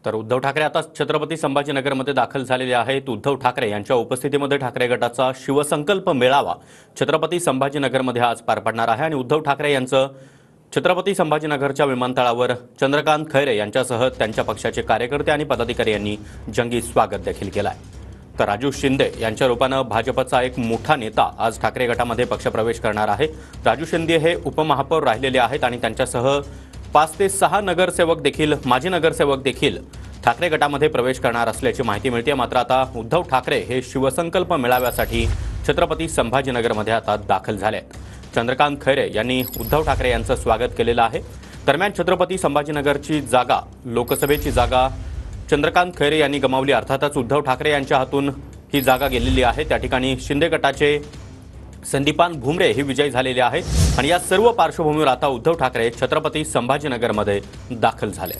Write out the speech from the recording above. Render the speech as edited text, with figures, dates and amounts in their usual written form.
तर उद्धव ठाकरे आता छत्रपती संभाजीनगरमध्ये दाखल झालेले आहेत। उद्धव ठाकरे यांच्या उपस्थितीमध्ये ठाकरे गटाचा शिवसंकल्प मेळावा छत्रपती संभाजीनगरमध्ये आज पार पडणार आहे आणि उद्धव ठाकरे यांचं छत्रपती संभाजीनगरच्या विमानतळावर चंद्रकांत खैरे यांच्यासह त्यांच्या पक्षाचे कार्यकर्ते आणि पदाधिकारी यांनी जंगी स्वागत देखील केलं आहे। तर राजू शिंदे यांच्या रूपानं भाजपचा एक मोठा नेता आज ठाकरे गटामध्ये पक्षप्रवेश करणार आहे। राजू शिंदे हे उपमहापौर राहिलेले आहेत आणि त्यांच्यासह 5 ते 6 नगरसेवक देखील माजी नगरसेवक देखील ठाकरे गटामध्ये प्रवेश करणार असल्याची माहिती मिळते। मात्र आता उद्धव ठाकरे हे शिवसंकल्प मेळाव्यासाठी छत्रपती संभाजीनगरमध्ये आता दाखल झाले आहेत। चंद्रकांत खैरे यांनी उद्धव ठाकरे यांचं स्वागत केलेलं आहे। दरम्यान छत्रपती संभाजीनगरची जागा लोकसभेची जागा चंद्रकांत खैरे यांनी गमावली। अर्थातच उद्धव ठाकरे यांच्या हातून ही जागा गेलेली आहे। त्या ठिकाणी शिंदे गटाचे संदीपान भुमरे हे विजयी झालेले आहेत आणि या सर्व पार्श्वभूमीवर आता उद्धव ठाकरे छत्रपती संभाजीनगरमध्ये दाखल झाले।